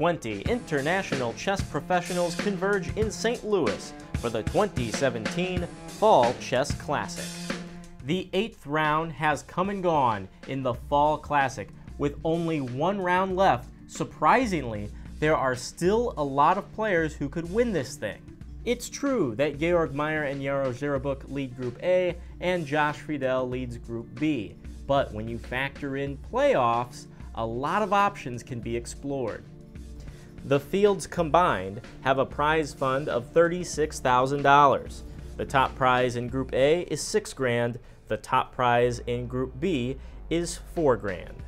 20 international chess professionals converge in St. Louis for the 2017 Fall Chess Classic. The 8th round has come and gone in the Fall Classic. With only one round left, surprisingly, there are still a lot of players who could win this thing. It's true that Georg Meyer and Jaro Zerabuk lead Group A and Josh Friedel leads Group B, but when you factor in playoffs, a lot of options can be explored. The fields combined have a prize fund of $36,000. The top prize in Group A is $6 grand. The top prize in Group B is $4 grand.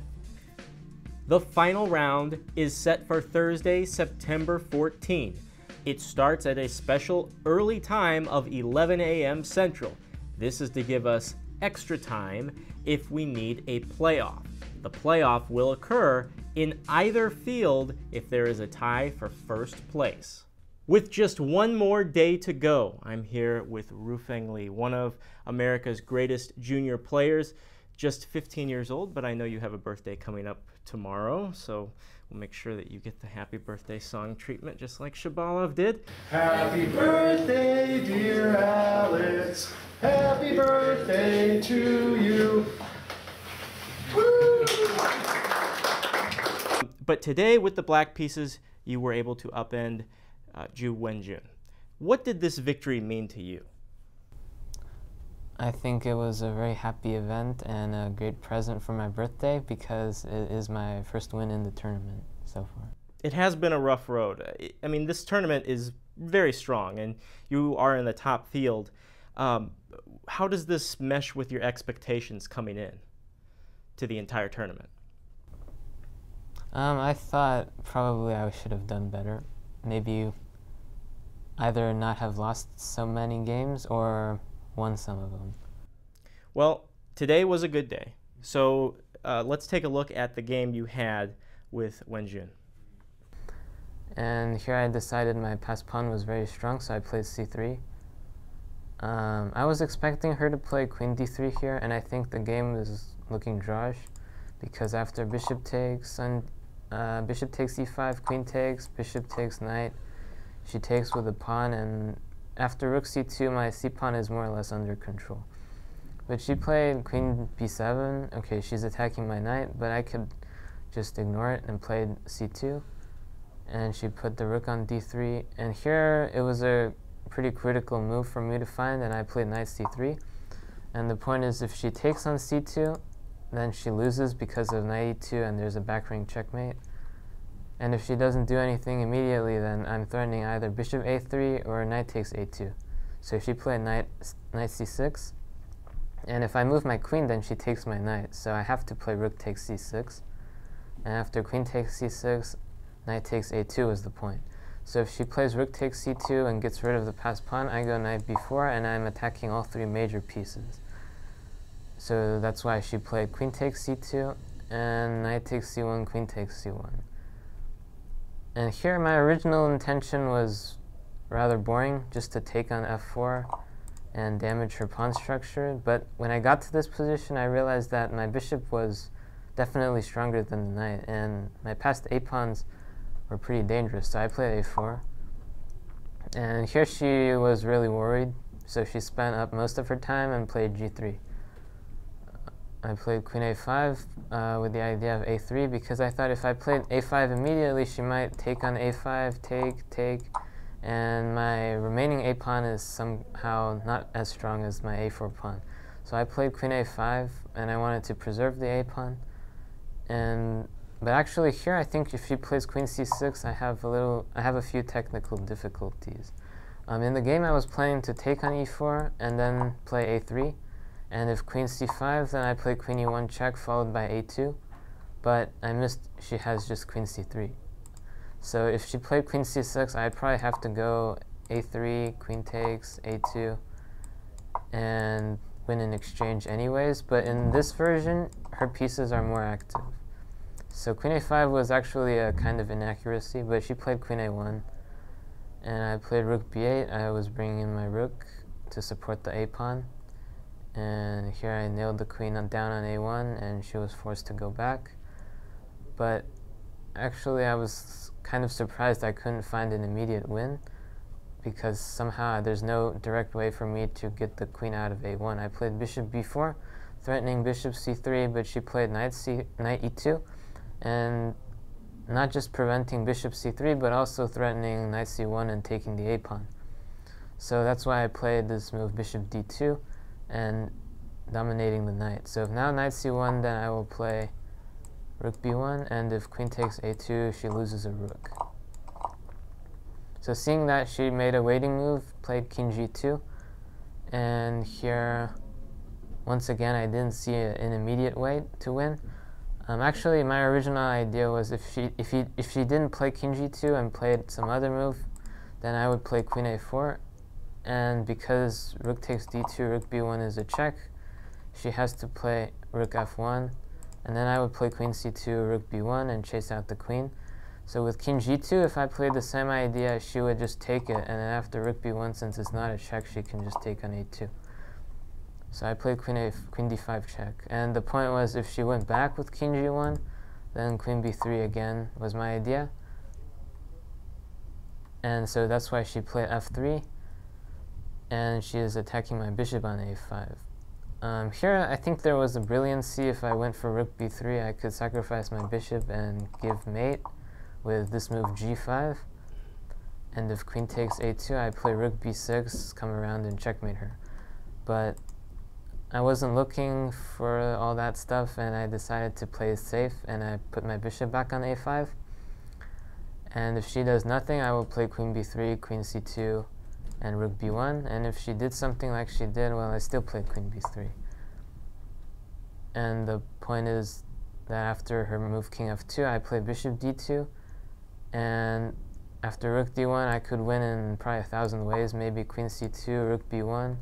The final round is set for Thursday, September 14. It starts at a special early time of 11 a.m. Central. This is to give us extra time if we need a playoff. The playoff will occur in either field if there is a tie for first place. With just one more day to go, I'm here with Ruifeng Li, one of America's greatest junior players, just 15 years old, but I know you have a birthday coming up tomorrow, so we'll make sure that you get the happy birthday song treatment just like Shabalov did. Happy birthday, dear Alex. Happy birthday to you. Woo! But today, with the black pieces, you were able to upend Ju Wenjun. What did this victory mean to you? I think it was a very happy event and a great present for my birthday because it is my first win in the tournament so far. It has been a rough road. I mean, this tournament is very strong and you are in the top field. How does this mesh with your expectations coming in to the entire tournament? I thought probably I should have done better. Maybe either not have lost so many games or won some of them. Well, today was a good day. So let's take a look at the game you had with Wenjun. And here I decided my passed pawn was very strong, so I played c3. I was expecting her to play queen d3 here, and I think the game is looking drawish because after bishop takes e5, queen takes, bishop takes knight, she takes with a pawn, and after rook c2, my c-pawn is more or less under control. But she played queen b7. Okay, she's attacking my knight, but I could just ignore it and played c2. And she put the rook on d3. And here, it was a pretty critical move for me to find, and I played knight c3. And the point is, if she takes on c2, then she loses because of knight e2, and there's a back ring checkmate. And if she doesn't do anything immediately, then I'm threatening either bishop a3 or knight takes a2. So she played knight c6. And if I move my queen, then she takes my knight. So I have to play rook takes c6. And after queen takes c6, knight takes a2 is the point. So if she plays rook takes c2 and gets rid of the passed pawn, I go knight b4, and I'm attacking all three major pieces. So that's why she played queen takes c2, and knight takes c1, queen takes c1. And here my original intention was rather boring, just to take on f4 and damage her pawn structure. But when I got to this position, I realized that my bishop was definitely stronger than the knight, and my passed a-pawns were pretty dangerous, so I played a4. And here she was really worried, so she spent up most of her time and played g3. I played queen a5 with the idea of a3 because I thought if I played a5 immediately, she might take on a5, take, and my remaining a-pawn is somehow not as strong as my a4 pawn. So I played queen a5, and I wanted to preserve the a-pawn. But actually here, I think if she plays queen c6, I have a few technical difficulties. In the game, I was planning to take on e4 and then play a3. And if queen c5, then I play queen e1 check followed by a2. But I missed she has just queen c3. So if she played queen c6, I'd probably have to go a3, queen takes, a2, and win in exchange anyways. But in this version, her pieces are more active. So queen a5 was actually a kind of inaccuracy, but she played queen a1. And I played rook b8. I was bringing in my rook to support the a-pawn. And here I nailed the queen down on a1, and she was forced to go back. But actually I was kind of surprised I couldn't find an immediate win, because somehow there's no direct way for me to get the queen out of a1. I played bishop b4, threatening bishop c3, but she played knight e2, and not just preventing bishop c3, but also threatening knight c1 and taking the a-pawn. So that's why I played this move bishop d2 and dominating the knight. So if now knight c1, then I will play rook b1, and if queen takes a2, she loses a rook. So seeing that she made a waiting move, played king g2, and here once again I didn't see an immediate way to win. Actually, my original idea was if she didn't play king g2 and played some other move, then I would play queen a4, and because rook takes d2, rook b1 is a check, she has to play rook f1, and then I would play queen c2, rook b1, and chase out the queen. So with king g2, if I played the same idea, she would just take it, and then after rook b1, since it's not a check, she can just take on a2. So I played queen d5 check, and the point was if she went back with king g1, then queen b3 again was my idea. And so that's why she played f3, and she is attacking my bishop on a5. Here I think there was a brilliancy. If I went for rook b3, I could sacrifice my bishop and give mate with this move g5. And if queen takes a2, I play rook b6, come around and checkmate her. But I wasn't looking for all that stuff, and I decided to play it safe, and I put my bishop back on a5. And if she does nothing, I will play queen b3, queen c2, and rook b1. And if she did something like she did, well, I still played queen b3. And the point is that after her move king f2, I played bishop d2. And after rook d1, I could win in probably 1,000 ways, maybe queen c2, rook b1.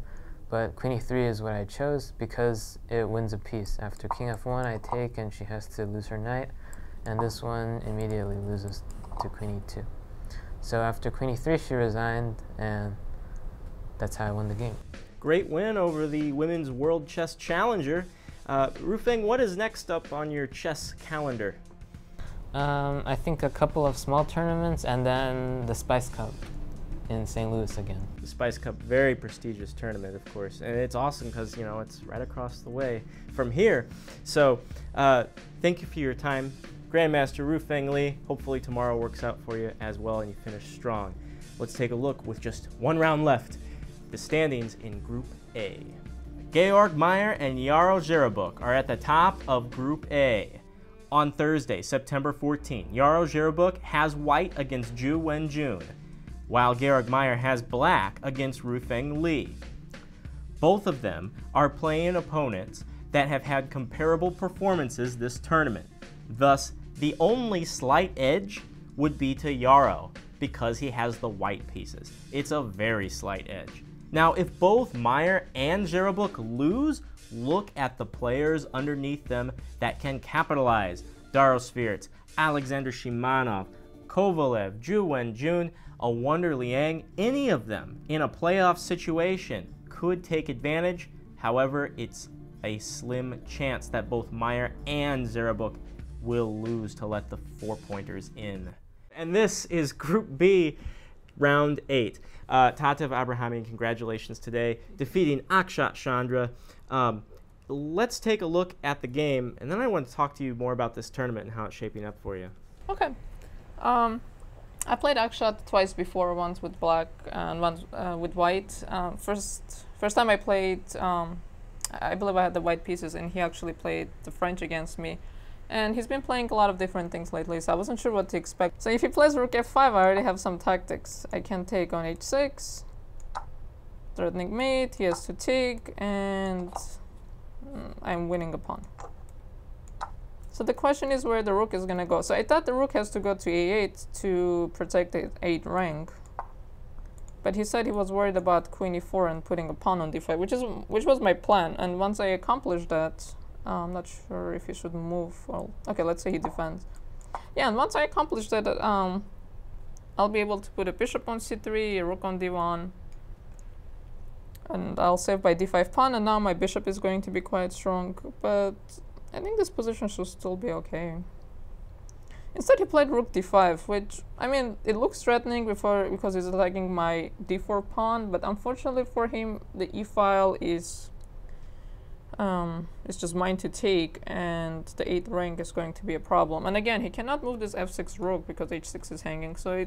But queen e3 is what I chose because it wins a piece. After king f1, I take, and she has to lose her knight. And this one immediately loses to queen e2. So after queen e3, she resigned, and that's how I won the game. Great win over the Women's World Chess Challenger. Ruifeng, what is next up on your chess calendar? I think a couple of small tournaments, and then the Spice Cup in St. Louis again. The Spice Cup, very prestigious tournament, of course, and it's awesome because, you know, it's right across the way from here. So thank you for your time, Grandmaster Ruifeng Li. Hopefully tomorrow works out for you as well and you finish strong. Let's take a look with just one round left. The standings in Group A. Georg Meyer and Yaro Zerabuk are at the top of Group A. On Thursday, September 14, Yaro Zerabuk has white against Ju Wenjun, while Georg Meyer has black against Ruifeng Li. Both of them are playing opponents that have had comparable performances this tournament. Thus, the only slight edge would be to Yaro because he has the white pieces. It's a very slight edge. Now, if both Meyer and Zerabuk lose, look at the players underneath them that can capitalize. Daro Svirts, Alexander Shimanov, Kovalev, Ju Wenjun, a Wonder Liang, any of them in a playoff situation could take advantage. However, it's a slim chance that both Meyer and Zerabuk will lose to let the 4-pointers in. And this is Group B, Round 8. Tatev Abrahamyan, congratulations today, defeating Akshat Chandra. Let's take a look at the game, and then I want to talk to you more about this tournament and how it's shaping up for you. Okay. I played Akshat twice before, once with black and once with white. First time I played, I believe I had the white pieces, and he actually played the French against me. And he's been playing a lot of different things lately, so I wasn't sure what to expect. So if he plays rook f5, I already have some tactics. I can take on h6, threatening mate, he has to take, and I'm winning a pawn. So the question is where the rook is going to go. So I thought the rook has to go to a8 to protect the 8 rank. But he said he was worried about queen e4 and putting a pawn on d5, which was my plan. And once I accomplished that, I'm not sure if he should move. Well, okay, let's say he defends. Yeah, and once I accomplish that, I'll be able to put a bishop on c3, a rook on d1, and I'll save by d5 pawn, and now my bishop is going to be quite strong, but I think this position should still be okay. Instead, he played rook d5, which, I mean, it looks threatening because he's attacking my d4 pawn, but unfortunately for him, the e-file is just mine to take, and the 8th rank is going to be a problem. And again, he cannot move this f6 rook because h6 is hanging, so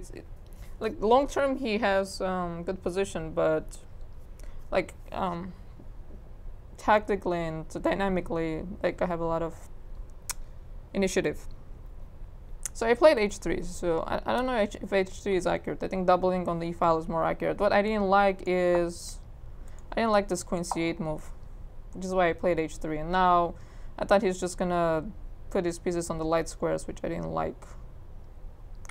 like, long term he has good position, but like tactically and dynamically, like, I have a lot of initiative. So I played h3, so I don't know if h3 is accurate. I think doubling on the e-file is more accurate. What I didn't like is, I didn't like this queen c8 move, which is why I played h3. And now I thought he's just gonna put his pieces on the light squares, which I didn't like.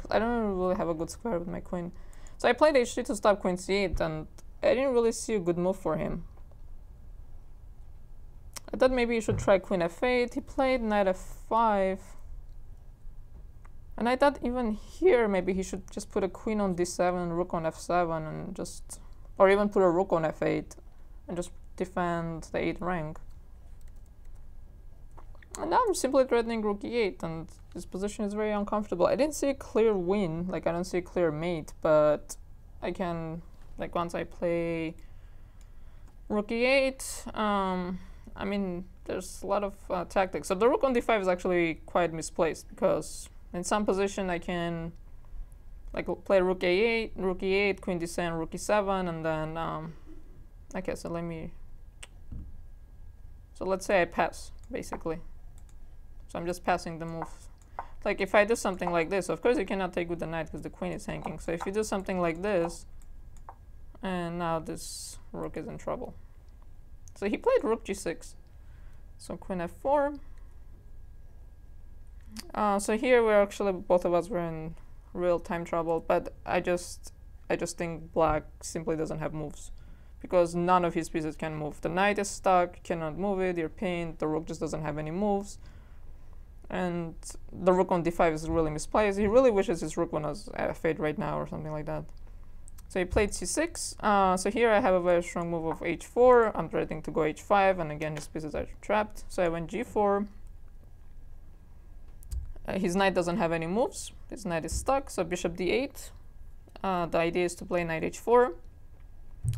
I don't really have a good square with my queen. So I played h3 to stop queen c8, and I didn't really see a good move for him. I thought maybe he should try queen f8. He played knight f5. And I thought even here maybe he should just put a queen on d7, rook on f7, and just, or even put a rook on f8 and just defend the 8th rank. And now I'm simply threatening rook e8, and this position is very uncomfortable. I didn't see a clear win, like I don't see a clear mate, but I can, like, once I play rook e8, I mean, there's a lot of tactics. So the rook on d5 is actually quite misplaced, because in some position I can, like, play rook e8, queen d7, rook e7, and then, okay, so let's say I pass, basically. So I'm just passing the move. Like, if I do something like this, of course you cannot take with the knight because the queen is hanging. So if you do something like this, and now this rook is in trouble. So he played rook g6. So queen f4. So here we're actually, both of us were in real time trouble, but I just think black simply doesn't have moves, because none of his pieces can move. The knight is stuck, cannot move it, you're pinned, the rook just doesn't have any moves. And the rook on d5 is really misplaced. He really wishes his rook was f8 right now or something like that. So he played c6. So here I have a very strong move of h4. I'm threatening to go h5, and again his pieces are trapped. So I went g4. His knight doesn't have any moves. His knight is stuck, so bishop d8. The idea is to play knight h4.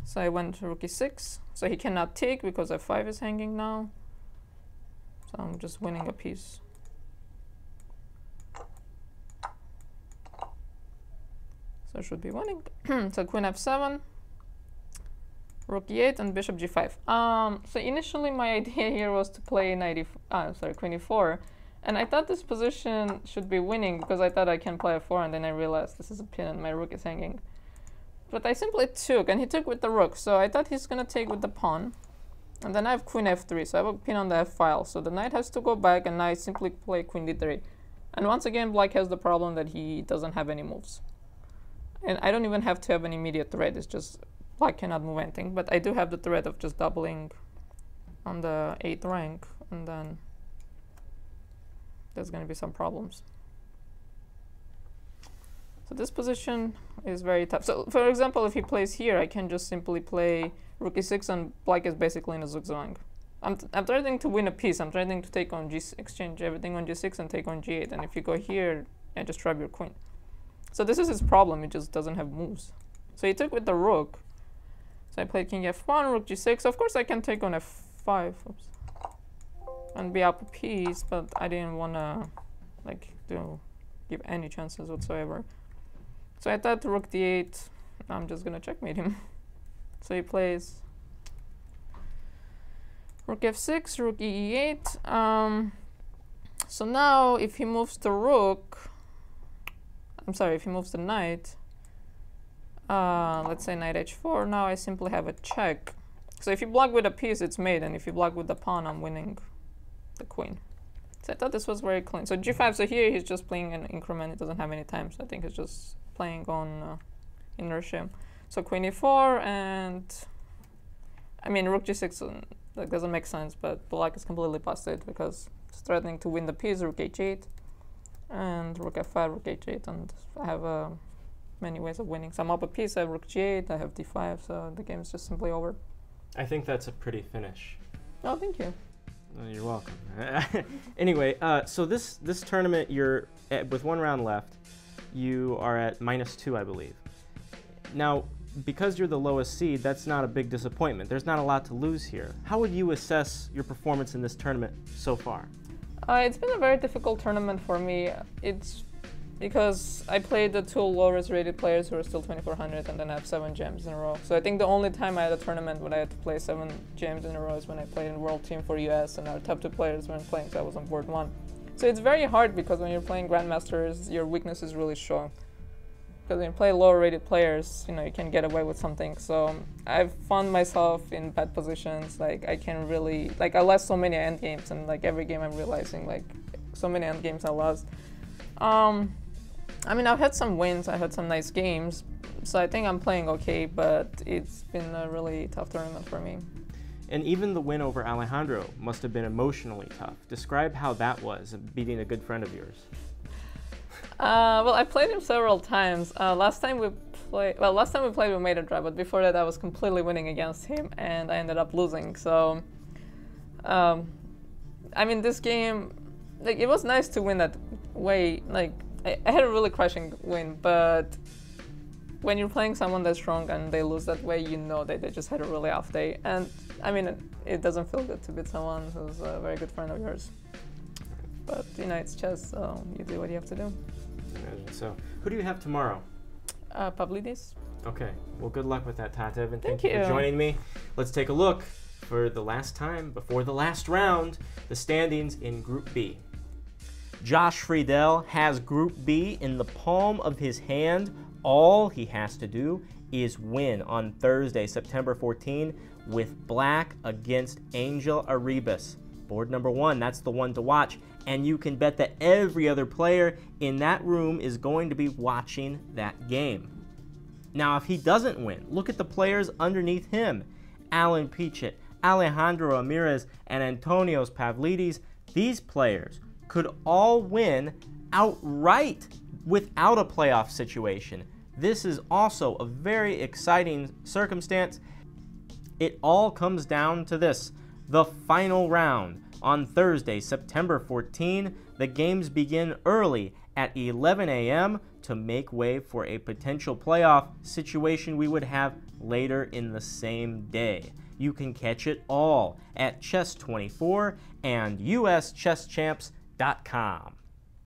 So I went rook e6. So he cannot take because f5 is hanging now. So I'm just winning a piece. So I should be winning. So queen f7, rook e8, and bishop g5. So initially my idea here was to play queen e4. And I thought this position should be winning because I thought I can play f4, and then I realized this is a pin and my rook is hanging. But I simply took, and he took with the rook, so I thought he's going to take with the pawn. And then I have queen f3, so I have a pin on the f-file. So the knight has to go back, and I simply play queen d3. And once again, black has the problem that he doesn't have any moves. And I don't even have to have an immediate threat, it's just black cannot move anything. But I do have the threat of just doubling on the 8th rank, and then there's going to be some problems. So this position is very tough. So for example, if he plays here, I can just simply play rook e6, and black is basically in a zugzwang. I'm threatening to win a piece. I'm threatening to take on exchange everything on g6 and take on g8. And if you go here, I just trap your queen. So this is his problem. He just doesn't have moves. So he took with the rook. So I played king f1, rook g6. Of course, I can take on f5. Oops. And be up a piece, but I didn't want to give any chances whatsoever. So I thought rook d8, I'm just gonna checkmate him. So he plays rook f6, rook e8. So now if he moves the rook, if he moves the knight, let's say knight h4, now I simply have a check. So if you block with a piece, it's mate, and if you block with the pawn, I'm winning the queen. So I thought this was very clean. So g5, so here he's just playing an increment, it doesn't have any time, so I think he's just playing on inertia. So queen e4, and I mean rook g6 that doesn't make sense, but black is completely busted because it's threatening to win the piece, rook h8, and rook f5, rook h8, and I have many ways of winning. So I'm up a piece, I have rook g8, I have d5, so the game is just simply over. I think that's a pretty finish. Oh, thank you. Oh, you're welcome. Anyway, so this tournament, you're with 1 round left. You are at -2, I believe. Now, because you're the lowest seed, that's not a big disappointment. There's not a lot to lose here. How would you assess your performance in this tournament so far? It's been a very difficult tournament for me. It's because I played the 2 lowest rated players who are still 2400 and then I have 7 gems in a row. So I think the only time I had a tournament when I had to play 7 gems in a row is when I played in World Team for US and our top 2 players weren't playing, so I was on board 1. So it's very hard because when you're playing Grandmasters, your weakness is really shown. Because when you play lower rated players, you know, you can get away with something. So I've found myself in bad positions. Like I can really, like I lost so many end games, and like every game I'm realizing like so many end games I lost. I mean, I've had some wins, I had some nice games, so I think I'm playing okay, but it's been a really tough tournament for me. And even the win over Alejandro must have been emotionally tough. Describe how that was, beating a good friend of yours. Well, I played him several times. Last time we played, we made a draw, but before that I was completely winning against him, and I ended up losing. So, I mean, this game, like, it was nice to win that way. Like, I had a really crushing win, but when you're playing someone that's strong and they lose that way, you know that they just had a really off day. And I mean, it doesn't feel good to beat someone who's a very good friend of yours. But you know, it's chess, so you do what you have to do. Imagine so. Who do you have tomorrow? Pavlidis. Okay. Well, good luck with that, Tatev, and thank Thank you you for joining me. Let's take a look for the last time before the last round, the standings in Group B. Josh Friedel has Group B in the palm of his hand. All he has to do is win on Thursday, September 14, with Black against Angel Arribas. Board number 1, that's the one to watch. And you can bet that every other player in that room is going to be watching that game. Now, if he doesn't win, look at the players underneath him. Alan Pichot, Alejandro Ramirez, and Antonios Pavlidis. These players could all win outright without a playoff situation. This is also a very exciting circumstance. It all comes down to this, the final round. On Thursday, September 14, the games begin early at 11 a.m. to make way for a potential playoff situation we would have later in the same day. You can catch it all at Chess24 and USChessChamps.com.